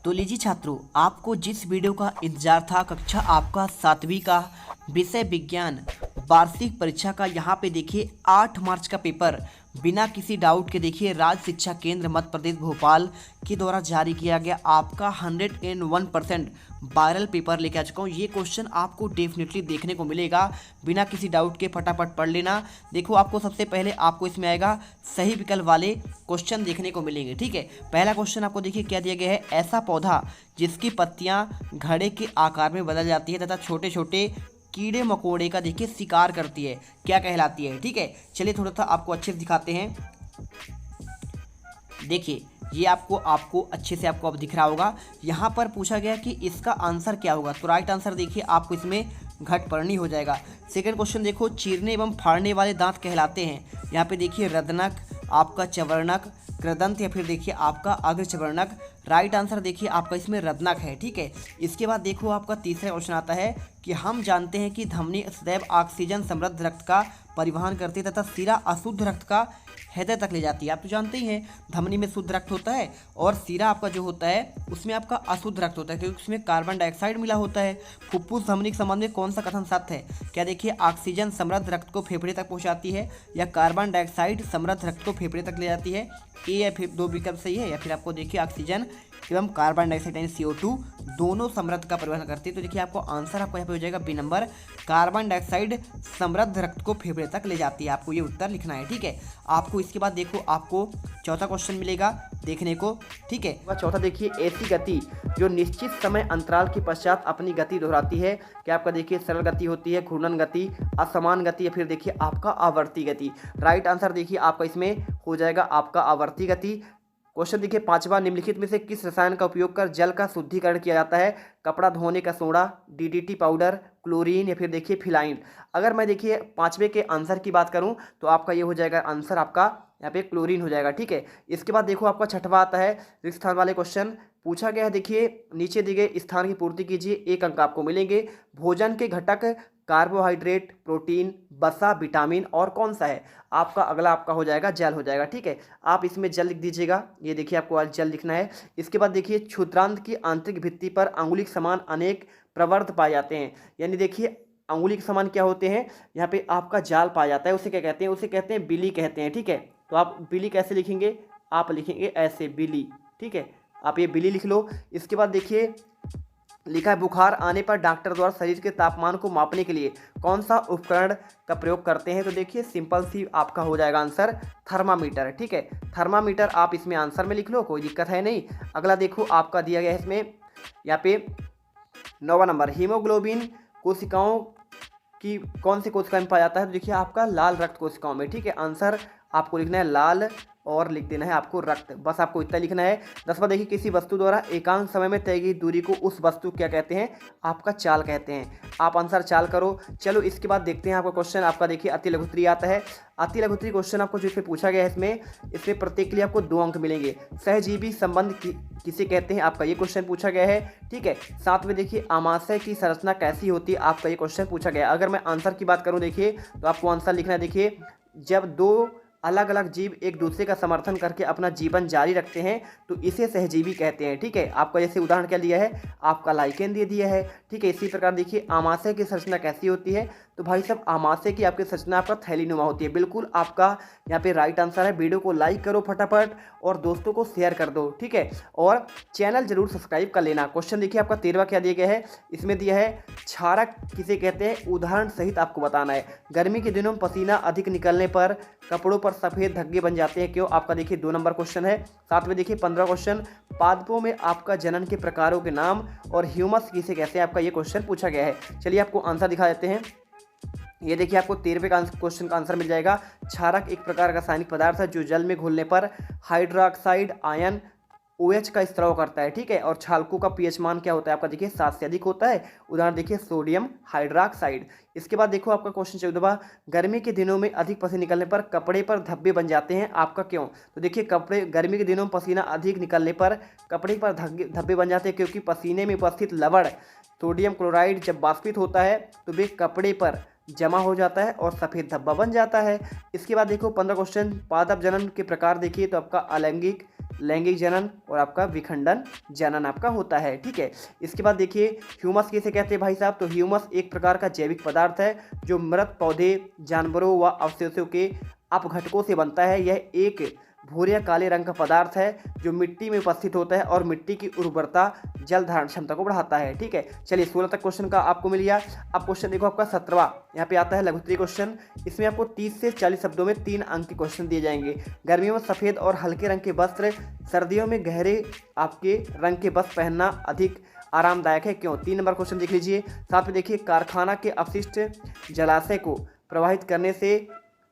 तो लीजिए छात्रों, आपको जिस वीडियो का इंतजार था, कक्षा आपका 7वीं का विषय विज्ञान वार्षिक परीक्षा का, यहाँ पे देखिए 8 मार्च का पेपर बिना किसी डाउट के देखिए राज्य शिक्षा केंद्र मध्य प्रदेश भोपाल के द्वारा जारी किया गया आपका 101% वायरल पेपर लेके आ चुका हूँ। ये क्वेश्चन आपको डेफिनेटली देखने को मिलेगा, बिना किसी डाउट के फटाफट पढ़ लेना। देखो, आपको सबसे पहले आपको इसमें आएगा सही विकल्प वाले क्वेश्चन देखने को मिलेंगे। ठीक है, पहला क्वेश्चन आपको देखिए क्या दिया गया है। ऐसा पौधा जिसकी पत्तियां घड़े के आकार में बदल जाती है तथा छोटे छोटे कीड़े मकोड़े का देखिए शिकार करती है, क्या कहलाती है। ठीक है, चलिए थोड़ा सा आपको अच्छे से दिखाते हैं। देखिए, ये आपको अच्छे से आपको अब दिख रहा होगा। यहाँ पर पूछा गया कि इसका आंसर क्या होगा, तो राइट आंसर देखिए आपको इसमें घटपर्णी हो जाएगा। सेकंड क्वेश्चन देखो, चीरने एवं फाड़ने वाले दांत कहलाते हैं। यहाँ पे देखिए रदनक, आपका चवर्णक, कृदंत या फिर देखिए आपका अग्रचवर्णक। राइट आंसर देखिए आपका इसमें रत्नक है। ठीक है, इसके बाद देखो आपका तीसरा क्वेश्चन आता है कि हम जानते हैं कि धमनी सदैव ऑक्सीजन समृद्ध रक्त का परिवहन करती है तथा सिरा अशुद्ध रक्त का हृदय तक ले जाती है। आप तो जानते ही हैं धमनी में शुद्ध रक्त होता है और सिरा आपका जो होता है उसमें आपका अशुद्ध रक्त होता है, क्योंकि उसमें कार्बन डाइऑक्साइड मिला होता है। फुफ्फुस धमनी के संबंध में कौन सा कथन सत्य है? क्या देखिए ऑक्सीजन समृद्ध रक्त को फेफड़े तक पहुंचाती है या कार्बन डाइऑक्साइड समृद्ध रक्त को फेफड़े तक ले जाती है? ए या फिर दो विकल्प सही है, या फिर आपको देखिए ऑक्सीजन एवं कार्बन डाइऑक्साइड यानी CO2 दोनों समृद्ध का परिवहन करती है। तो देखिए आपको आंसर आपको यहाँ पे हो जाएगा बी नंबर, कार्बन डाइऑक्साइड समृद्ध रक्त को फेफड़े तक ले जाती है। आपको ये उत्तर लिखना है। ठीक है, आपको इसके बाद देखो आपको चौथा क्वेश्चन मिलेगा देखने को। ठीक है, चौथा देखिए, ऐसी गति जो निश्चित समय अंतराल के पश्चात अपनी गति दोहराती है, क्या आपका देखिए सरल गति होती है, घूर्णन गति, असमान गति या फिर देखिए आपका आवर्ती गति। राइट आंसर देखिए आपका इसमें हो जाएगा आपका आवर्ती गति। क्वेश्चन देखिए पांचवा, निम्नलिखित में से किस रसायन का उपयोग कर जल का शुद्धिकरण किया जाता है? कपड़ा धोने का सोडा, DDT पाउडर, क्लोरीन या फिर देखिए फिलाइन। अगर मैं देखिए पांचवे के आंसर की बात करूं तो आपका ये हो जाएगा आंसर, आपका यहाँ पे क्लोरीन हो जाएगा। ठीक है, इसके बाद देखो आपका छठवा आता है रिक्त स्थान वाले क्वेश्चन। पूछा गया है देखिए, नीचे दिए गए स्थान की पूर्ति कीजिए, 1 अंक आपको मिलेंगे। भोजन के घटक कार्बोहाइड्रेट, प्रोटीन, वसा, विटामिन और कौन सा है? आपका अगला आपका हो जाएगा जल हो जाएगा। ठीक है, आप इसमें जल लिख दीजिएगा, ये देखिए आपको आज जल लिखना है। इसके बाद देखिए, क्षुद्रांत की आंतरिक भित्ति पर अंगुली के समान अनेक प्रवर्त पाए जाते हैं। यानी देखिए अंगुली के समान क्या होते हैं, यहाँ पे आपका जाल पाया जाता है, उसे क्या कहते हैं? उसे कहते हैं बिली कहते हैं। ठीक है, तो आप बिली कैसे लिखेंगे? आप लिखेंगे ऐसे, बिली। ठीक है, आप ये बिली लिख लो। इसके बाद देखिए लिखा है, बुखार आने पर डॉक्टर द्वारा शरीर के तापमान को मापने के लिए कौन सा उपकरण का प्रयोग करते हैं? तो देखिए सिंपल सी आपका हो जाएगा आंसर, थर्मामीटर। ठीक है, थर्मामीटर आप इसमें आंसर में लिख लो, कोई दिक्कत है नहीं। अगला देखो आपका दिया गया है इसमें यहाँ पे 9वां नंबर, हीमोग्लोबिन कोशिकाओं की कौन सी कोशिका में पाया जाता है? तो देखिए आपका लाल रक्त कोशिकाओं में। ठीक है, आंसर आपको लिखना है लाल और लिख देना है आपको रक्त, बस आपको इतना लिखना है। 10वां देखिए, किसी वस्तु द्वारा एकांक समय में तय की दूरी को उस वस्तु क्या कहते हैं? आपका चाल कहते हैं। आप आंसर चाल करो। चलो इसके बाद देखते हैं आपका क्वेश्चन, आपका देखिए अति लघुत्तरीय आता है। अति लघुत्तरीय क्वेश्चन आपको जो इसमें पूछा गया है, इसमें प्रत्येक के लिए आपको 2 अंक मिलेंगे। सहजीवी संबंध किसे कहते हैं? आपका ये क्वेश्चन पूछा गया है। ठीक है, साथ में देखिए आमाशय की संरचना कैसी होती है? आपका ये क्वेश्चन पूछा गया है। अगर मैं आंसर की बात करूँ देखिए, तो आपको आंसर लिखना है, देखिए जब 2 अलग अलग जीव एक दूसरे का समर्थन करके अपना जीवन जारी रखते हैं तो इसे सहजीवी कहते हैं। ठीक है, आपका जैसे उदाहरण क्या लिया है, आपका लाइकेन दे दिया है। ठीक है, इसी प्रकार देखिए आमाशय की संरचना कैसी होती है? तो भाई साहब आमाशय की आपकी संरचना आपका थैलीनुमा होती है। बिल्कुल आपका यहाँ पे राइट आंसर है। वीडियो को लाइक करो फटाफट और दोस्तों को शेयर कर दो। ठीक है, और चैनल जरूर सब्सक्राइब कर लेना। क्वेश्चन देखिए आपका 13वां क्या दिया गया है, इसमें दिया है क्षारक किसे कहते हैं? उदाहरण सहित आपको बताना है। गर्मी के दिनों में पसीना अधिक निकलने पर कपड़ों पर सफ़ेद धब्बे बन जाते हैं, क्यों? आपका देखिए 2 नंबर क्वेश्चन है। साथ में देखिए 15वां क्वेश्चन, पादपों में आपका जनन के प्रकारों के नाम और ह्यूमस किसे कहते हैं? आपका ये क्वेश्चन पूछा गया है। चलिए आपको आंसर दिखा देते हैं। ये देखिए आपको 13वें का क्वेश्चन का आंसर मिल जाएगा। क्षारक एक प्रकार का रासायनिक पदार्थ है जो जल में घुलने पर हाइड्रोक्साइड आयन OH का स्त्राव करता है। ठीक है, और क्षालकों का pH मान क्या होता है? आपका देखिए 7 से अधिक होता है। उदाहरण देखिए सोडियम हाइड्रोक्साइड। इसके बाद देखो आपका क्वेश्चन 14वां, गर्मी के दिनों में अधिक पसीना निकलने पर कपड़े पर धब्बे बन जाते हैं, आपका क्यों? तो देखिए कपड़े गर्मी के दिनों में पसीना अधिक निकलने पर कपड़े पर धब्बे बन जाते हैं क्योंकि पसीने में उपस्थित लवण सोडियम क्लोराइड जब वाष्पित होता है तो वे कपड़े पर जमा हो जाता है और सफ़ेद धब्बा बन जाता है। इसके बाद देखो 15 क्वेश्चन, पादप जनन के प्रकार देखिए तो आपका अलैंगिक, लैंगिक जनन और आपका विखंडन जनन आपका होता है। ठीक है, इसके बाद देखिए ह्यूमस किसे कहते हैं भाई साहब, तो ह्यूमस एक प्रकार का जैविक पदार्थ है जो मृत पौधे, जानवरों व अवशेषों के अपघटकों से बनता है। यह एक भूरे या काले रंग का पदार्थ है जो मिट्टी में उपस्थित होता है और मिट्टी की उर्वरता, जल धारण क्षमता को बढ़ाता है। ठीक है, चलिए 16 तक क्वेश्चन का आपको मिल गया। अब क्वेश्चन देखो आपका 17वां यहाँ पे आता है लघुत्तरीय क्वेश्चन। इसमें आपको 30 से 40 शब्दों में 3 अंक के क्वेश्चन दिए जाएंगे। गर्मियों में सफ़ेद और हल्के रंग के वस्त्र, सर्दियों में गहरे आपके रंग के वस्त्र पहनना अधिक आरामदायक है, क्यों? 3 नंबर क्वेश्चन देख लीजिए। साथ में देखिए कारखाना के अपशिष्ट जलाशय को प्रवाहित करने से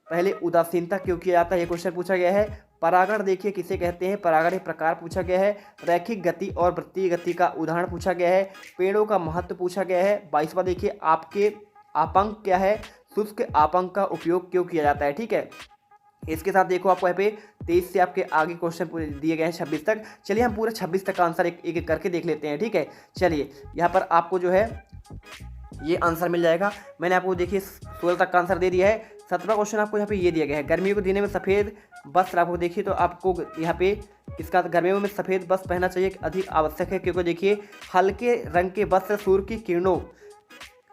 पहले उदासीनता क्यों किया जाता है, ये क्वेश्चन पूछा गया है। परागण देखिए किसे कहते हैं, परागण एक प्रकार पूछा गया है। रैखिक गति और वृत्तीय गति का उदाहरण पूछा गया है। पेड़ों का महत्व पूछा गया है। 22वां देखिए आपके आपंक क्या है, शुष्क आपंक का उपयोग क्यों किया जाता है। ठीक है, इसके साथ देखो आपको यहाँ पे 23 से आपके आगे क्वेश्चन दिए गए हैं 26 तक। चलिए हम पूरे 26 तक का आंसर एक एक करके देख लेते हैं। ठीक है, चलिए यहाँ पर आपको जो है ये आंसर मिल जाएगा। मैंने आपको देखिए 16 तक का आंसर दे दिया है। 17वां क्वेश्चन आपको यहाँ पे ये दिया गया है, गर्मियों के दिनों में सफ़ेद वस्त्र आपको देखिए तो आपको यहाँ पे इसका गर्मियों में सफ़ेद वस्त्र पहनना चाहिए, अधिक आवश्यक है, क्योंकि देखिए हल्के रंग के वस्त्र सूर्य की किरणों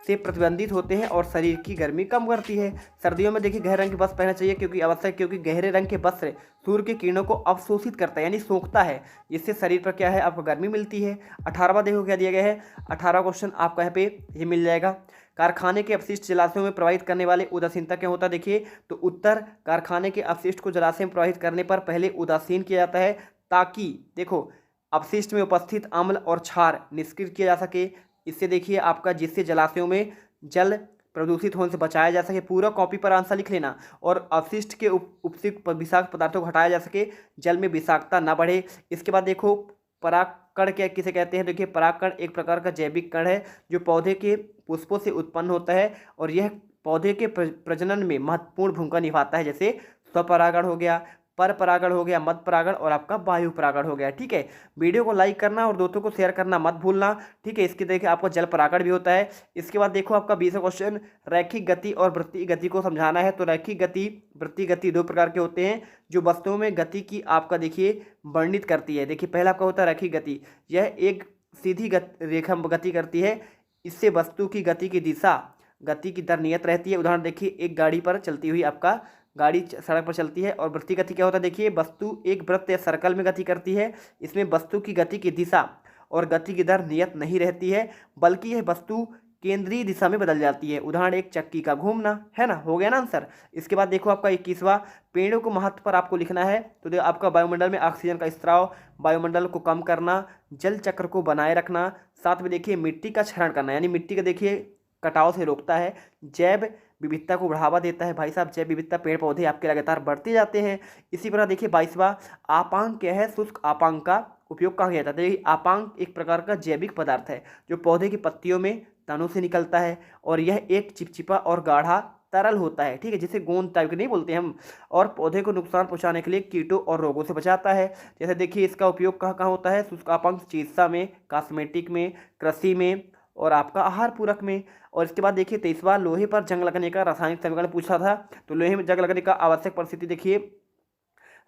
से प्रतिबंधित होते हैं और शरीर की गर्मी कम करती है। सर्दियों में देखिए गहरे रंग के वस्त्र पहनना चाहिए क्योंकि आवश्यक, क्योंकि गहरे रंग के वस्त्र सूर्य की किरणों को अवशोषित करता है यानी सोखता है, जिससे शरीर पर क्या है आपको गर्मी मिलती है। 18वां देखो क्या दिया गया है। 18वां क्वेश्चन आपका यहाँ पे ये मिल जाएगा, कारखाने के अपशिष्ट जलाशयों में प्रवाहित करने वाले उदासीनता क्या होता है। देखिए तो उत्तर, कारखाने के अपशिष्ट को जलाशय में प्रवाहित करने पर पहले उदासीन किया जाता है ताकि देखो अपशिष्ट में उपस्थित अम्ल और क्षार निष्क्रिय किया जा सके। इससे देखिए आपका जिससे जलाशयों में जल प्रदूषित होने से बचाया जा सके। पूरा कॉपी पर आंसर लिख लेना। और अपशिष्ट के उपसिक्त विषाक्त पदार्थों को हटाया जा सके, जल में विषाक्तता न बढ़े। इसके बाद देखो परागकण क्या किसे कहते हैं। देखिए परागकण एक प्रकार का जैविक कण है जो पौधे के पुष्पों से उत्पन्न होता है और यह पौधे के प्रजनन में महत्वपूर्ण भूमिका निभाता है। जैसे स्वपरागण हो गया, पर परागण हो गया, मध्य परागण और आपका वायु परागण हो गया। ठीक है, वीडियो को लाइक करना और दोस्तों को शेयर करना मत भूलना। ठीक है, इसके देखिए आपको जल परागण भी होता है। इसके बाद देखो आपका 20वां क्वेश्चन, रैखिक गति और वृत्तीय गति को समझाना है। तो रैखिक गति, वृत्तीय गति दो प्रकार के होते हैं जो वस्तुओं में गति की आपका देखिए वर्णित करती है। देखिए पहला आपका होता है रैखिक गति, यह एक सीधी रेखा गति करती है। इससे वस्तु की गति की दिशा, गति की दर नियत रहती है। उदाहरण देखिए एक गाड़ी पर चलती हुई आपका गाड़ी सड़क पर चलती है। और वृत्तीय गति क्या होता है, देखिए वस्तु एक वृत्त या सर्कल में गति करती है। इसमें वस्तु की गति की दिशा और गति की दर नियत नहीं रहती है, बल्कि यह वस्तु केंद्रीय दिशा में बदल जाती है। उदाहरण एक चक्की का घूमना, है ना, हो गया ना आंसर। इसके बाद देखो आपका 21वां, पेड़ों को महत्व पर आपको लिखना है। तो देखो आपका वायुमंडल में ऑक्सीजन का स्त्राव, वायुमंडल को कम करना, जल चक्र को बनाए रखना, साथ में देखिए मिट्टी का क्षरण करना यानी मिट्टी का देखिए कटाव से रोकता है, जैव विविधता को बढ़ावा देता है। भाई साहब जैव विविधता, पेड़ पौधे आपके लगातार बढ़ते जाते हैं। इसी तरह देखिए 22वां, आपांक क्या है, शुष्क आपांक का उपयोग कहाँ किया जाता है। देखिए आपांक एक प्रकार का जैविक पदार्थ है जो पौधे की पत्तियों में तनों से निकलता है और यह एक चिपचिपा और गाढ़ा तरल होता है। ठीक है, जिसे गोंद टाइप के नहीं बोलते हम, और पौधे को नुकसान पहुंचाने के लिए कीटों और रोगों से बचाता है। जैसे देखिए इसका उपयोग कहाँ कहाँ होता है, शुष्क आपांक चिकित्सा में, कॉस्मेटिक में, कृषि में और आपका आहार पूरक में। और इसके बाद देखिए 23वां, लोहे पर जंग लगने का रासायनिक समीकरण पूछा था। तो लोहे में जंग लगने का आवश्यक परिस्थिति देखिए,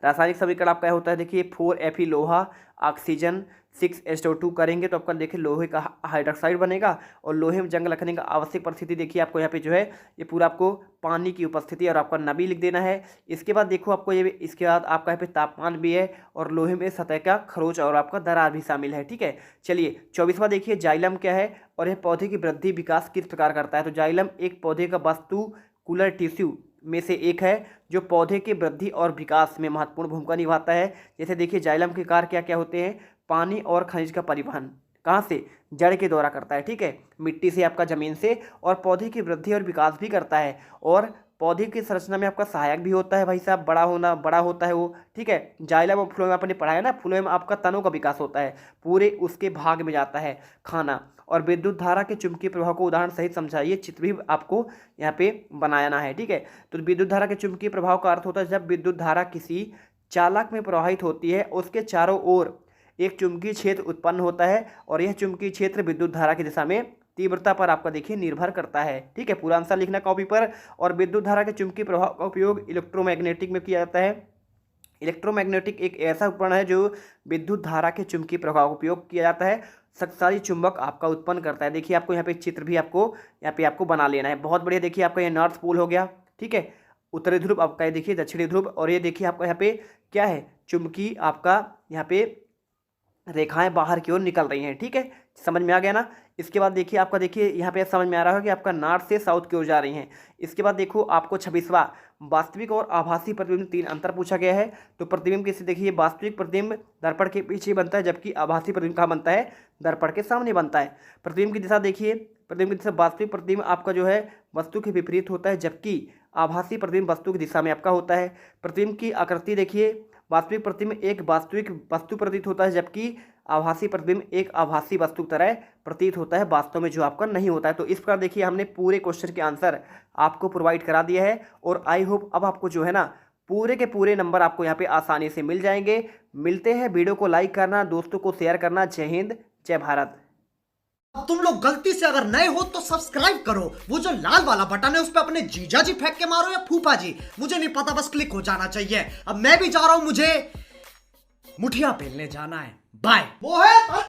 रासायनिक समीकरण आपका होता है देखिए 4Fe लोहा, ऑक्सीजन 6H2 करेंगे तो आपका देखिए लोहे का हाइड्रोक्साइड बनेगा। और लोहे में जंग लगने का आवश्यक परिस्थिति देखिए आपको यहाँ पे जो है ये पूरा आपको पानी की उपस्थिति और आपका नमी लिख देना है। इसके बाद देखो आपको ये, इसके बाद आपका यहाँ पे तापमान भी है और लोहे में सतह का खरोच और आपका दरार भी शामिल है। ठीक है, चलिए 24वां देखिए, जाइलम क्या है और यह पौधे की वृद्धि विकास किस प्रकार करता है। तो जाइलम एक पौधे का वास्तुकुलर टिश्यू में से एक है जो पौधे के वृद्धि और विकास में महत्वपूर्ण भूमिका निभाता है। जैसे देखिए जाइलम के कार्य क्या क्या होते हैं, पानी और खनिज का परिवहन कहाँ से, जड़ के द्वारा करता है। ठीक है, मिट्टी से आपका जमीन से, और पौधे की वृद्धि और विकास भी करता है और पौधे की संरचना में आपका सहायक भी होता है। भाई साहब बड़ा होता है वो। ठीक है, जाइलम और फ्लोएम आपने पढ़ा है ना, फ्लोएम आपका तनों का विकास होता है, पूरे उसके भाग में जाता है खाना। और विद्युत धारा के चुंबकीय प्रभाव को उदाहरण सहित समझाइए, चित्र भी आपको यहाँ पे बनाना है। ठीक है, तो विद्युत धारा के चुंबकीय प्रभाव का अर्थ होता है जब विद्युत धारा किसी चालक में प्रवाहित होती है, उसके चारों ओर एक चुंबकीय क्षेत्र उत्पन्न होता है और यह चुंबकीय क्षेत्र विद्युत धारा की दिशा में तीव्रता पर आपका देखिए निर्भर करता है। ठीक है, पूरा आंसर लिखना कॉपी पर। और विद्युत धारा के चुंबकीय प्रभाव का उपयोग इलेक्ट्रोमैग्नेटिक में किया जाता है। इलेक्ट्रोमैग्नेटिक एक ऐसा उपकरण है जो विद्युत धारा के चुंबकीय प्रभाव का उपयोग किया जाता है, शक्तिशाली चुंबक आपका उत्पन्न करता है। देखिए आपको यहाँ पे चित्र भी आपको यहाँ पे आपको बना लेना है। बहुत बढ़िया, देखिए आपका ये नॉर्थ पोल हो गया। ठीक है, उत्तरी ध्रुव आपका, ये देखिए दक्षिणी ध्रुव। और ये देखिए आपका यहाँ पे क्या है, चुंबकीय आपका यहाँ पे रेखाएं बाहर की ओर निकल रही हैं। ठीक है, समझ में आ गया ना। इसके बाद देखिए आपका, देखिए यहाँ पे समझ में आ रहा है कि आपका नॉर्थ से साउथ की ओर जा रही हैं। इसके बाद देखो आपको 26वां वास्तविक और आभासी प्रतिबिंब 3 अंतर पूछा गया है। तो प्रतिबिंब किसे, देखिए वास्तविक प्रतिबिंब दर्पण के पीछे बनता है, जबकि आभासी प्रतिबिंब कहाँ बनता है, दर्पण के सामने बनता है। प्रतिबिंब की दिशा देखिए, प्रतिबिंब की दिशा, वास्तविक प्रतिबिंब आपका जो है वस्तु के विपरीत होता है, जबकि आभासी प्रतिबिंब वस्तु की दिशा में आपका होता है। प्रतिबिंब की आकृति देखिए, वास्तविक प्रतिबिंब एक वास्तविक वस्तु प्रतीत होता है, जबकि आभासी प्रतिबिंब एक आभासी वस्तु की तरह प्रतीत होता है, वास्तव में जो आपका नहीं होता है। तो इस प्रकार देखिए हमने पूरे क्वेश्चन के आंसर आपको प्रोवाइड करा दिया है। और आई होप अब आपको जो है ना पूरे के पूरे नंबर आपको यहाँ पे आसानी से मिल जाएंगे। मिलते हैं, वीडियो को लाइक करना, दोस्तों को शेयर करना। जय हिंद, जय भारत। अब तुम लोग गलती से अगर नए हो तो सब्सक्राइब करो, वो जो लाल वाला बटन है उस पर अपने जीजा जी फेंक के मारो या फूफा जी, मुझे नहीं पता, बस क्लिक हो जाना चाहिए। अब मैं भी जा रहा हूं, मुझे मुठिया पेलने जाना है। बाय। वो है